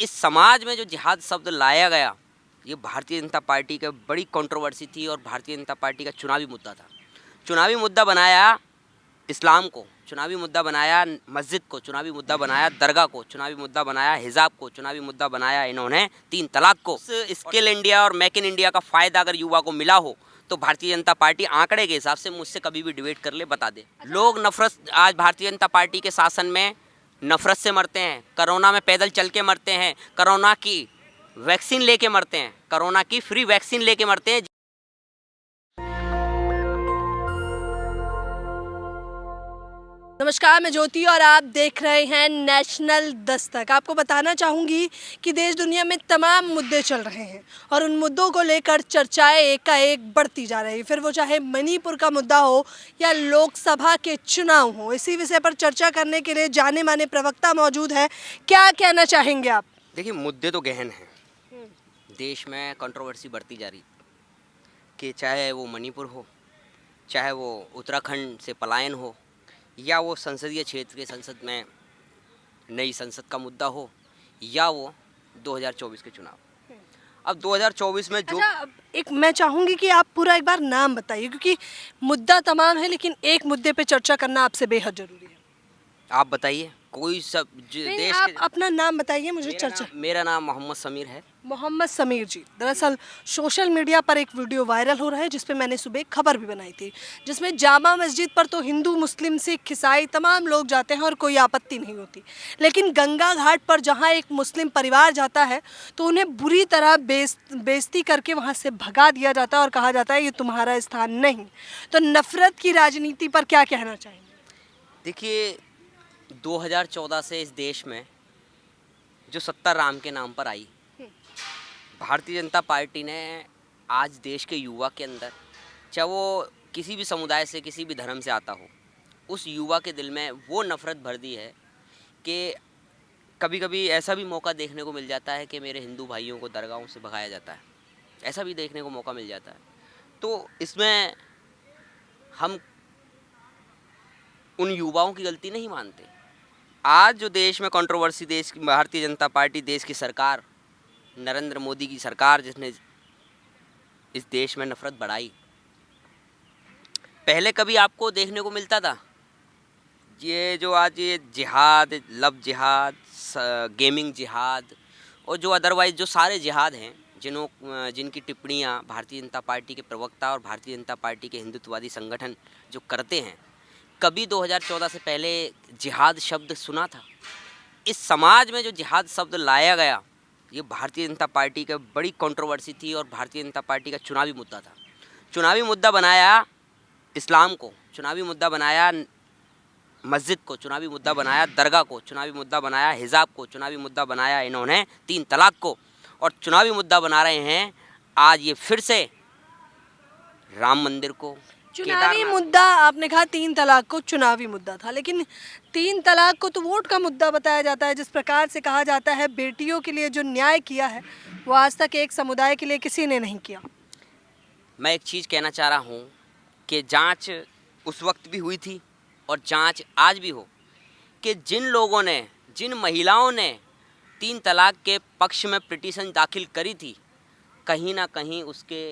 इस समाज में जो जिहाद शब्द लाया गया, ये भारतीय जनता पार्टी का बड़ी कंट्रोवर्सी थी और भारतीय जनता पार्टी का चुनावी मुद्दा था। चुनावी मुद्दा बनाया इस्लाम को, चुनावी मुद्दा बनाया मस्जिद को, चुनावी मुद्दा बनाया दरगाह को, चुनावी मुद्दा बनाया हिजाब को, चुनावी मुद्दा बनाया इन्होंने 3 तलाक को। स्किल इंडिया और मेक इन इंडिया का फ़ायदा अगर युवा को मिला हो तो भारतीय जनता पार्टी आंकड़े के हिसाब से मुझसे कभी भी डिबेट कर ले, बता दे। लोग नफरत, आज भारतीय जनता पार्टी के शासन में नफरत से मरते हैं, कोरोना में पैदल चल के मरते हैं, कोरोना की वैक्सीन लेके मरते हैं, कोरोना की फ्री वैक्सीन लेके मरते हैं। नमस्कार, मैं ज्योति और आप देख रहे हैं नेशनल दस्तक। आपको बताना चाहूँगी कि देश दुनिया में तमाम मुद्दे चल रहे हैं और उन मुद्दों को लेकर चर्चाएं एकाएक बढ़ती जा रही है, फिर वो चाहे मणिपुर का मुद्दा हो या लोकसभा के चुनाव हो। इसी विषय पर चर्चा करने के लिए जाने माने प्रवक्ता मौजूद हैं। क्या कहना चाहेंगे आप? देखिए, मुद्दे तो गहन हैं, देश में कंट्रोवर्सी बढ़ती जा रही कि चाहे वो मणिपुर हो, चाहे वो उत्तराखंड से पलायन हो, या वो संसदीय क्षेत्र के संसद में नई संसद का मुद्दा हो, या वो 2024 के चुनाव। अब 2024 में जो एक मैं चाहूँगी कि आप पूरा एक बार नाम बताइए, क्योंकि मुद्दा तमाम है लेकिन एक मुद्दे पे चर्चा करना आपसे बेहद जरूरी है। आप बताइए, कोई सब देश आप अपना नाम बताइए मुझे। मेरा नाम मोहम्मद समीर है। मोहम्मद समीर जी, दरअसल सोशल मीडिया पर एक वीडियो वायरल हो रहा है जिस पे मैंने सुबह एक खबर भी बनाई थी, जिसमें जामा मस्जिद पर तो हिंदू, मुस्लिम, सिख, ईसाई तमाम लोग जाते हैं और कोई आपत्ति नहीं होती, लेकिन गंगा घाट पर जहां एक मुस्लिम परिवार जाता है तो उन्हें बुरी तरह बेइज्जती करके वहां से भगा दिया जाता है और कहा जाता है ये तुम्हारा स्थान नहीं। तो नफरत की राजनीति पर क्या कहना चाहेंगे? देखिए, 2014 से इस देश में जो सत्ता राम के नाम पर आई, भारतीय जनता पार्टी ने आज देश के युवा के अंदर, चाहे वो किसी भी समुदाय से, किसी भी धर्म से आता हो, उस युवा के दिल में वो नफ़रत भर दी है कि कभी कभी ऐसा भी मौका देखने को मिल जाता है कि मेरे हिंदू भाइयों को दरगाहों से भगाया जाता है, ऐसा भी देखने को मौका मिल जाता है। तो इसमें हम उन युवाओं की गलती नहीं मानते। आज जो देश में कंट्रोवर्सी, देश की भारतीय जनता पार्टी, देश की सरकार, नरेंद्र मोदी की सरकार, जिसने इस देश में नफरत बढ़ाई, पहले कभी आपको देखने को मिलता था? ये जो आज ये जिहाद, लव जिहाद, गेमिंग जिहाद और जो अदरवाइज जो सारे जिहाद हैं, जिनकी टिप्पणियां भारतीय जनता पार्टी के प्रवक्ता और भारतीय जनता पार्टी के हिंदुत्ववादी संगठन जो करते हैं, कभी 2014 से पहले जिहाद शब्द सुना था? इस समाज में जो जिहाद शब्द लाया गया, ये भारतीय जनता पार्टी का बड़ी कंट्रोवर्सी थी और भारतीय जनता पार्टी का चुनावी मुद्दा था। चुनावी मुद्दा बनाया इस्लाम को, चुनावी मुद्दा बनाया मस्जिद को, चुनावी मुद्दा बनाया दरगाह को, चुनावी मुद्दा बनाया हिजाब को, चुनावी मुद्दा बनाया इन्होंने 3 तलाक को, और चुनावी मुद्दा बना रहे हैं आज ये फिर से राम मंदिर को। चुनावी मुद्दा आपने कहा, 3 तलाक को चुनावी मुद्दा था, लेकिन 3 तलाक को तो वोट का मुद्दा बताया जाता है। जिस प्रकार से कहा जाता है बेटियों के लिए जो न्याय किया है वो आज तक एक समुदाय के लिए किसी ने नहीं किया। मैं एक चीज़ कहना चाह रहा हूँ कि जांच उस वक्त भी हुई थी और जांच आज भी हो कि जिन लोगों ने, जिन महिलाओं ने 3 तलाक के पक्ष में पिटीशन दाखिल करी थी, कहीं ना कहीं उसके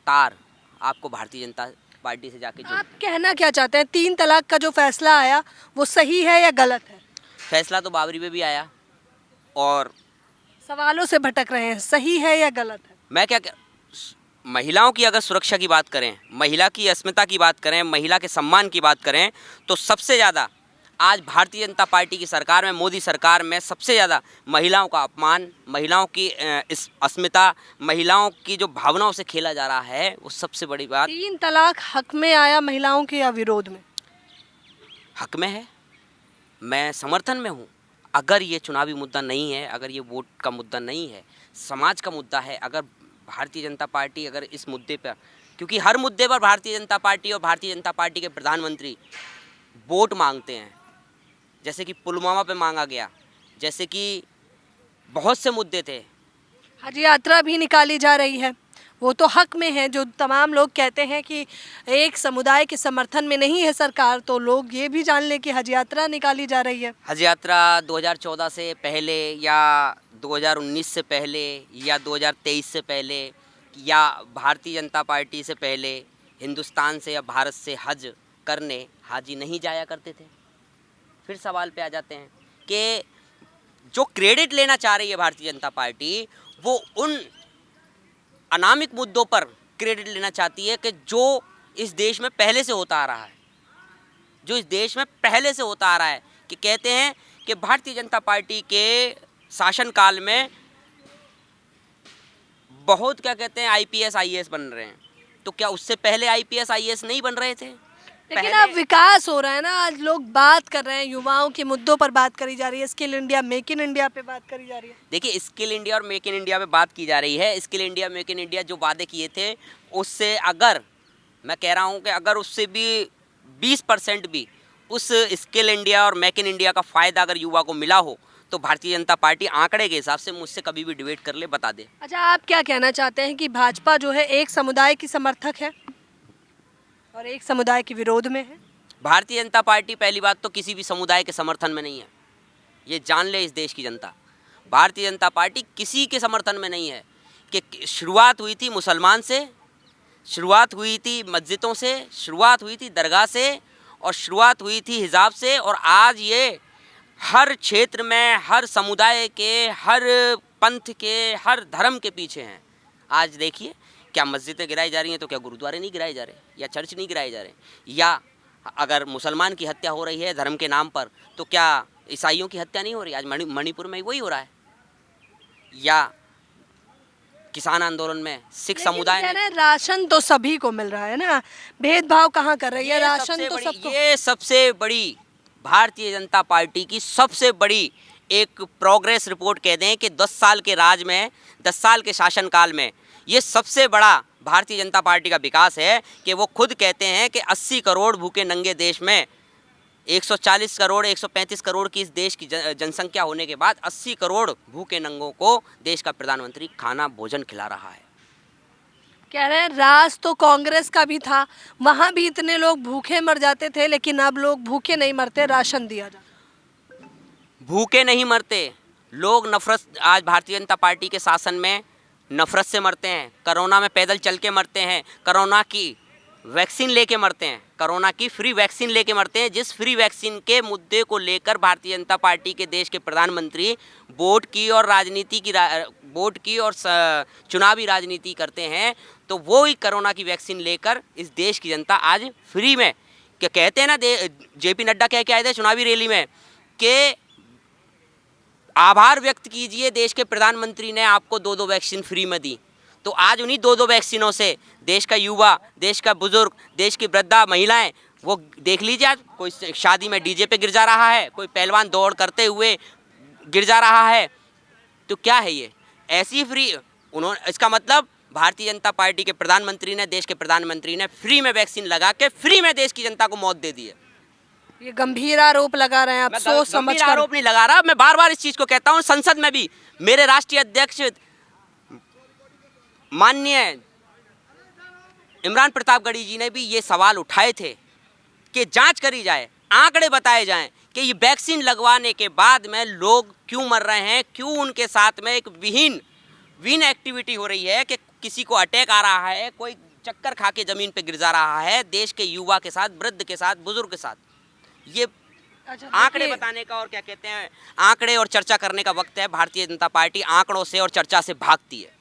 तार आपको भारतीय जनता पार्टी से जाके आप कहना क्या चाहते हैं? 3 तलाक का जो फैसला आया वो सही है या गलत है? फैसला तो बाबरी पे भी आया और सवालों से भटक रहे हैं, सही है या गलत है? मैं क्या महिलाओं की अगर सुरक्षा की बात करें, महिला की अस्मिता की बात करें, महिला के सम्मान की बात करें, तो सबसे ज़्यादा आज भारतीय जनता पार्टी की सरकार में, मोदी सरकार में सबसे ज़्यादा महिलाओं का अपमान, महिलाओं की इस अस्मिता, महिलाओं की जो भावनाओं से खेला जा रहा है, वो सबसे बड़ी बात। 3 तलाक हक में आया महिलाओं के या विरोध में? हक में है, मैं समर्थन में हूँ। अगर ये चुनावी मुद्दा नहीं है, अगर ये वोट का मुद्दा नहीं है, समाज का मुद्दा है, अगर भारतीय जनता पार्टी अगर इस मुद्दे पर, क्योंकि हर मुद्दे पर भारतीय जनता पार्टी और भारतीय जनता पार्टी के प्रधानमंत्री वोट मांगते हैं, जैसे कि पुलवामा पे मांगा गया, जैसे कि बहुत से मुद्दे थे। हज यात्रा भी निकाली जा रही है, वो तो हक में है। जो तमाम लोग कहते हैं कि एक समुदाय के समर्थन में नहीं है सरकार, तो लोग ये भी जान लें कि हज यात्रा निकाली जा रही है। हज यात्रा 2014 से पहले या 2019 से पहले या 2023 से पहले या भारतीय जनता पार्टी से पहले हिंदुस्तान से या भारत से हज करने हाजी नहीं जाया करते थे? फिर सवाल पे आ जाते हैं कि जो क्रेडिट लेना चाह रही है भारतीय जनता पार्टी, वो उन अनामिक मुद्दों पर क्रेडिट लेना चाहती है कि जो इस देश में पहले से होता आ रहा है, जो इस देश में पहले से होता आ रहा है। कि कहते हैं कि भारतीय जनता पार्टी के शासनकाल में बहुत क्या कहते हैं आईपीएस आईएएस बन रहे हैं, तो क्या उससे पहले आईपीएस आईएएस नहीं बन रहे थे? लेकिन अब विकास हो रहा है ना, आज लोग बात कर रहे हैं, युवाओं के मुद्दों पर बात करी जा रही है, skill India make in India पे बात करी जा रही है। देखिए, स्किल इंडिया और मेक इन इंडिया पे बात की जा रही है। Skill India make in India जो वादे किए थे, उससे अगर मैं कह रहा हूँ कि अगर उससे भी 20% भी उस स्किल इंडिया और मेक इन इंडिया का फ़ायदा अगर युवा को मिला हो, तो भारतीय जनता पार्टी आंकड़े के हिसाब से मुझसे कभी भी डिबेट कर ले, बता दे। अच्छा, आप क्या कहना चाहते हैं कि भाजपा जो है एक समुदाय की समर्थक है और एक समुदाय के विरोध में है? भारतीय जनता पार्टी पहली बात तो किसी भी समुदाय के समर्थन में नहीं है, ये जान ले इस देश की जनता। भारतीय जनता पार्टी किसी के समर्थन में नहीं है। कि शुरुआत हुई थी मुसलमान से, शुरुआत हुई थी मस्जिदों से, शुरुआत हुई थी दरगाह से और शुरुआत हुई थी हिजाब से, और आज ये हर क्षेत्र में, हर समुदाय के, हर पंथ के, हर धर्म के पीछे हैं। आज देखिए, क्या मस्जिदें गिराई जा रही हैं तो क्या गुरुद्वारे नहीं गिराए जा रहे, या चर्च नहीं गिराए जा रहे, या अगर मुसलमान की हत्या हो रही है धर्म के नाम पर, तो क्या ईसाइयों की हत्या नहीं हो रही? आज मणिपुर में वही हो रहा है। या किसान आंदोलन में सिख समुदाय ने, राशन तो सभी को मिल रहा है ना, भेदभाव कहाँ कर रही है? राशन तो सबको। ये सबसे बड़ी भारतीय जनता पार्टी की सबसे बड़ी एक प्रोग्रेस रिपोर्ट कह दें कि 10 साल के राज में, 10 साल के शासनकाल में ये सबसे बड़ा भारतीय जनता पार्टी का विकास है कि वो खुद कहते हैं कि 80 करोड़ भूखे नंगे देश में 140 करोड़ 135 करोड़ की इस देश की जनसंख्या होने के बाद 80 करोड़ भूखे नंगों को देश का प्रधानमंत्री खाना भोजन खिला रहा है। कह रहे हैं राज तो कांग्रेस का भी था, वहाँ भी इतने लोग भूखे मर जाते थे, लेकिन अब लोग भूखे नहीं मरते, राशन दिया जाता। भूखे नहीं मरते लोग, नफरत, आज भारतीय जनता पार्टी के शासन में नफरत से मरते हैं, कोरोना में पैदल चल के मरते हैं, कोरोना की वैक्सीन लेके मरते हैं, कोरोना की फ्री वैक्सीन लेके मरते हैं, जिस फ्री वैक्सीन के मुद्दे को लेकर भारतीय जनता पार्टी के देश के प्रधानमंत्री वोट की और चुनावी राजनीति करते हैं, तो वो ही कोरोना की वैक्सीन लेकर इस देश की जनता आज फ्री में, क्या कहते हैं ना, जेपी नड्डा कह के आए थे चुनावी रैली में कि आभार व्यक्त कीजिए, देश के प्रधानमंत्री ने आपको 2-2 वैक्सीन फ्री में दी। तो आज उन्हीं 2-2 वैक्सीनों से देश का युवा, देश का बुजुर्ग, देश की वृद्धा महिलाएं, वो देख लीजिए, आज कोई शादी में डीजे पे गिर जा रहा है, कोई पहलवान दौड़ करते हुए गिर जा रहा है, तो क्या है ये? ऐसी फ्री उन्होंने, इसका मतलब भारतीय जनता पार्टी के प्रधानमंत्री ने, देश के प्रधानमंत्री ने फ्री में वैक्सीन लगा के फ्री में देश की जनता को मौत दे दी है। ये गंभीर आरोप लगा रहे हैं आप, सोच समझ कर। आरोप नहीं लगा रहा, मैं बार बार इस चीज को कहता हूँ। संसद में भी मेरे राष्ट्रीय अध्यक्ष माननीय इमरान प्रतापगढ़ी जी ने भी ये सवाल उठाए थे कि जांच करी जाए, आंकड़े बताए जाएं कि ये वैक्सीन लगवाने के बाद में लोग क्यों मर रहे हैं, क्यों उनके साथ में एक विहीन एक्टिविटी हो रही है, कि किसी को अटैक आ रहा है, कोई चक्कर खा के ज़मीन पे गिर जा रहा है, देश के युवा के साथ, वृद्ध के साथ, बुजुर्ग के साथ। ये आंकड़े बताने का और क्या कहते हैं, आंकड़े और चर्चा करने का वक्त है। भारतीय जनता पार्टी आंकड़ों से और चर्चा से भागती है।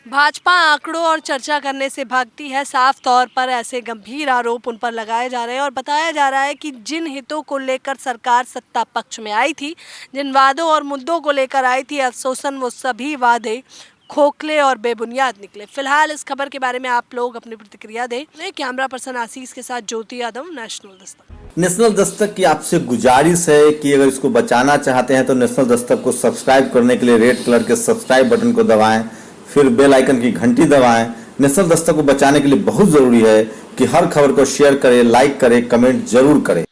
भाजपा आंकड़ों और चर्चा करने से भागती है, साफ तौर पर ऐसे गंभीर आरोप उन पर लगाए जा रहे हैं और बताया जा रहा है कि जिन हितों को लेकर सरकार सत्ता पक्ष में आई थी, जिन वादों और मुद्दों को लेकर आई थी, अफसोसन वो सभी वादे खोखले और बेबुनियाद निकले। फिलहाल इस खबर के बारे में आप लोग अपनी प्रतिक्रिया दें। कैमरा पर्सन आशीष के साथ ज्योति यादव, नेशनल दस्तक। नेशनल दस्तक की आपसे गुजारिश है कि अगर इसको बचाना चाहते हैं तो नेशनल दस्तक को सब्सक्राइब करने के लिए रेड कलर के सब्सक्राइब बटन को दबाएं, फिर बेल आइकन की घंटी दबाएं। नेशनल दस्तक को बचाने के लिए बहुत जरूरी है कि हर खबर को शेयर करें, लाइक करें, कमेंट जरूर करें।